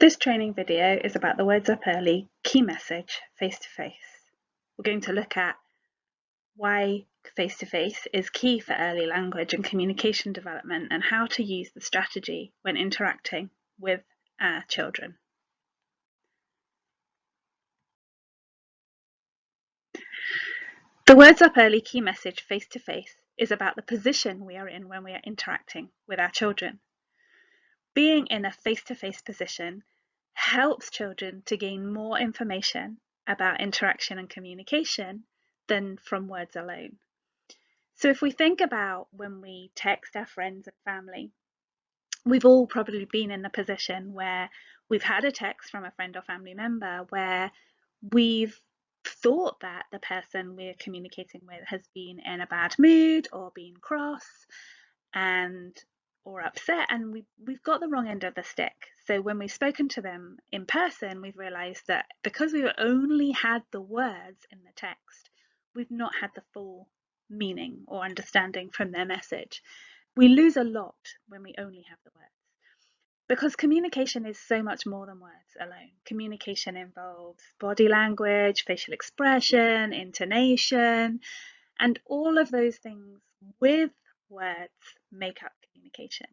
This training video is about the WordsUp Early key message face-to-face. We're going to look at why face-to-face is key for early language and communication development and how to use the strategy when interacting with our children. The WordsUp Early key message face-to-face is about the position we are in when we are interacting with our children. Being in a face-to-face position helps children to gain more information about interaction and communication than from words alone. So if we think about when we text our friends and family, we've all probably been in a position where we've had a text from a friend or family member where we've thought that the person we're communicating with has been in a bad mood or been cross or upset, and we've got the wrong end of the stick. So when we've spoken to them in person, we've realized that because we've only had the words in the text, we've not had the full meaning or understanding from their message. We lose a lot when we only have the words, because communication is so much more than words alone. Communication involves body language, facial expression, intonation, and all of those things with words make up communication.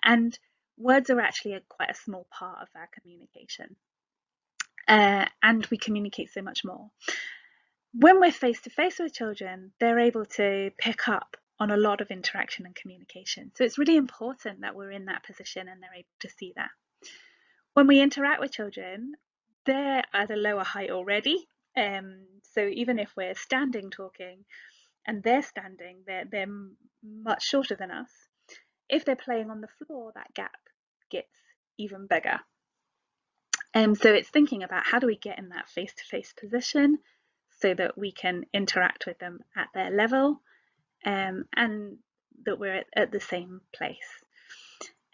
And words are actually quite a small part of our communication. And we communicate so much more. When we're face to face with children, they're able to pick up on a lot of interaction and communication. So it's really important that we're in that position and they're able to see that. When we interact with children, they're at a lower height already. So even if we're standing talking, and they're standing, they're much shorter than us. If they're playing on the floor, that gap gets even bigger. So it's thinking about how do we get in that face-to-face position so that we can interact with them at their level, and that we're at the same place,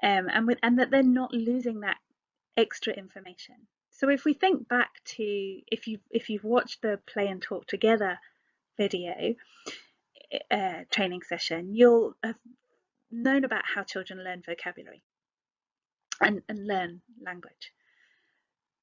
and that they're not losing that extra information. So if we think back to if you've watched the Play and Talk Together video training session, you'll have known about how children learn vocabulary and learn language.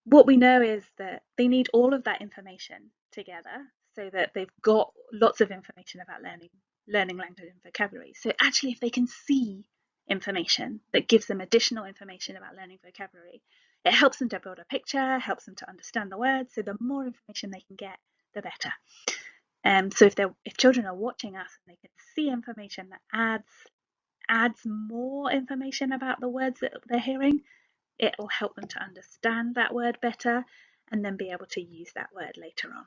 What we know is that they need all of that information together so that they've got lots of information about learning language and vocabulary. So actually, if they can see information that gives them additional information about learning vocabulary, it helps them to build a picture, helps them to understand the words. So the more information they can get, the better. So if children are watching us and they can see information that adds more information about the words that they're hearing, it will help them to understand that word better and then be able to use that word later on.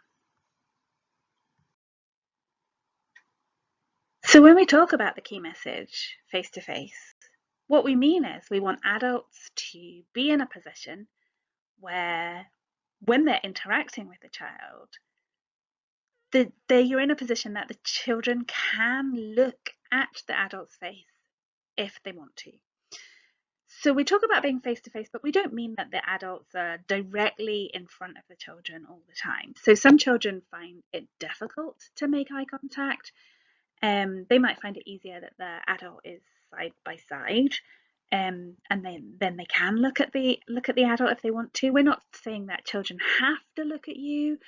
So when we talk about the key message face-to-face, what we mean is we want adults to be in a position where when they're interacting with the child, you're in a position that the children can look at the adult's face if they want to. So we talk about being face-to-face, but we don't mean that the adults are directly in front of the children all the time. So some children find it difficult to make eye contact. They might find it easier that the adult is side by side, and then they can look at the adult if they want to. We're not saying that children have to look at you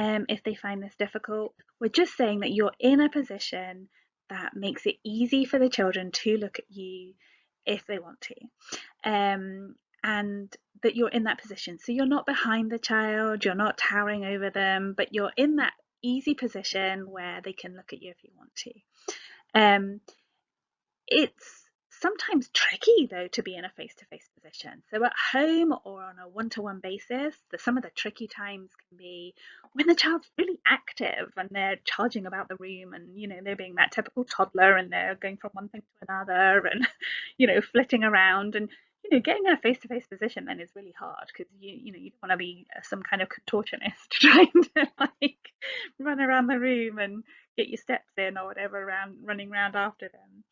if they find this difficult. We're just saying that you're in a position that makes it easy for the children to look at you if they want to, and that you're in that position. So you're not behind the child, you're not towering over them, but you're in that easy position where they can look at you if you want to. It's sometimes tricky though to be in a face-to-face position. So at home or on a one-to-one basis, some of the tricky times can be when the child's really active and they're charging about the room, and they're being that typical toddler and they're going from one thing to another and flitting around, and getting in a face-to-face position then is really hard because you don't want to be some kind of contortionist trying to like run around the room and get your steps in or whatever, running around after them.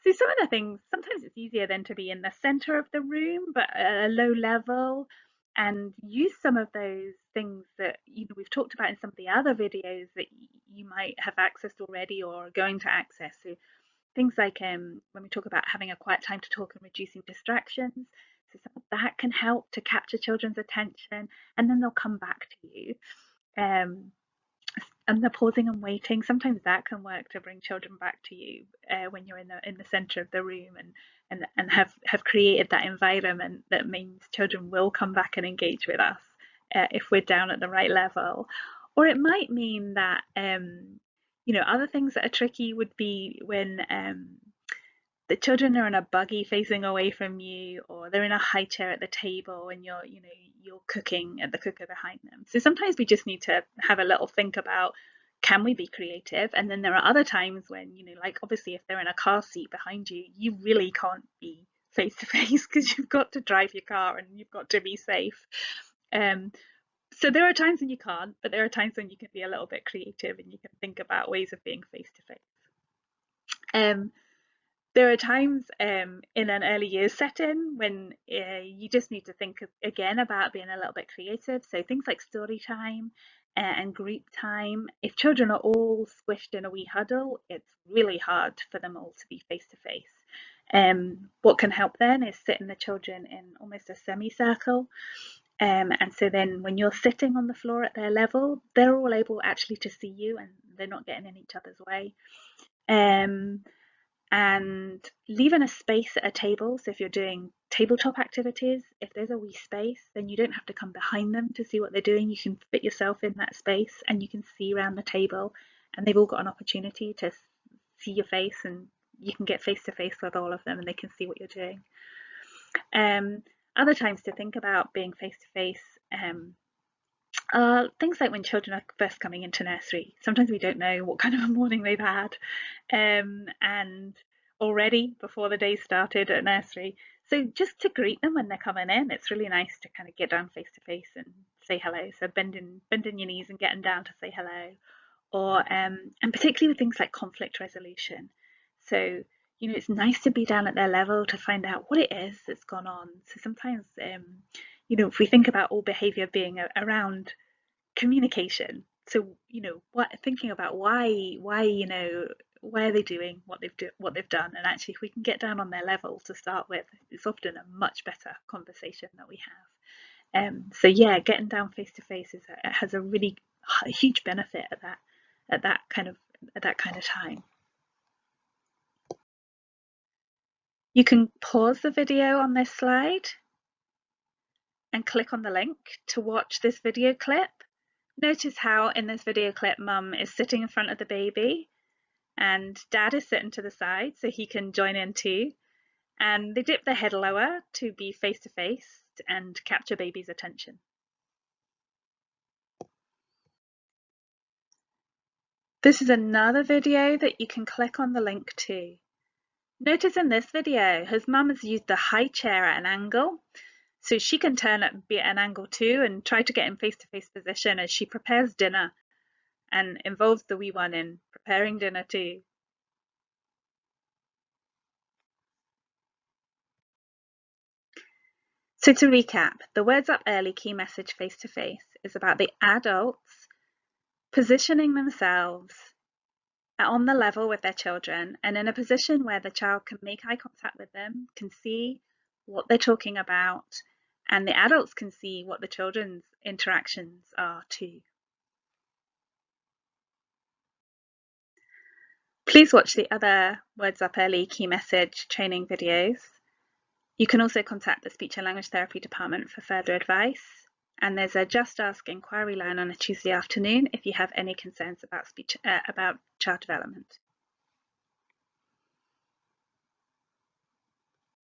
So some of the things, sometimes it's easier then to be in the center of the room, but at a low level, and use some of those things that we've talked about in some of the other videos that you might have accessed already or are going to access. So things like when we talk about having a quiet time to talk and reducing distractions. So some of that can help to capture children's attention, and then they'll come back to you. Um, and the pausing and waiting, sometimes that can work to bring children back to you when you're in the center of the room, and have created that environment that means children will come back and engage with us if we're down at the right level. Or it might mean that other things that are tricky would be when the children are in a buggy facing away from you, or they're in a high chair at the table and you're cooking at the cooker behind them. So sometimes we just need to have a little think about, can we be creative? And then there are other times when, like obviously if they're in a car seat behind you, you really can't be face to face because you've got to drive your car and you've got to be safe. Um, so there are times when you can't, but there are times when you can be a little bit creative and you can think about ways of being face to face. There are times in an early years setting when you just need to think again about being a little bit creative. So things like story time and group time. If children are all squished in a wee huddle, it's really hard for them all to be face to face. What can help then is sitting the children in almost a semicircle. And so then when you're sitting on the floor at their level, they're all able actually to see you and they're not getting in each other's way. And leaving a space at a table. So if you're doing tabletop activities, if there's a wee space, then you don't have to come behind them to see what they're doing. You can fit yourself in that space and you can see around the table, and they've all got an opportunity to see your face, and you can get face to face with all of them and they can see what you're doing. Other times to think about being face to face, things like when children are first coming into nursery. Sometimes we don't know what kind of a morning they've had, and already before the day started at nursery. So just to greet them when they're coming in, it's really nice to kind of get down face to face and say hello. So bending your knees and getting down to say hello, or and particularly with things like conflict resolution. So it's nice to be down at their level to find out what it is that's gone on. So sometimes if we think about all behavior being around communication, so thinking about why are they doing what they've done, and actually if we can get down on their level to start with, it's often a much better conversation that we have. So yeah, getting down face to face has a really huge benefit at that kind of time. You can pause the video on this slide and click on the link to watch this video clip. Notice how in this video clip mum is sitting in front of the baby and dad is sitting to the side so he can join in too, and they dip their head lower to be face to face and capture baby's attention. This is another video that you can click on the link to. Notice in this video his mum has used the high chair at an angle, so she can turn it, be at an angle too, and try to get in face-to-face position as she prepares dinner, and involves the wee one in preparing dinner too. So to recap, the WordsUp Early key message face-to-face is about the adults positioning themselves on the level with their children and in a position where the child can make eye contact with them, can see what they're talking about, and the adults can see what the children's interactions are too. Please watch the other WordsUp Early key message training videos. You can also contact the Speech and Language Therapy Department for further advice. And there's a Just Ask inquiry line on a Tuesday afternoon if you have any concerns about child development.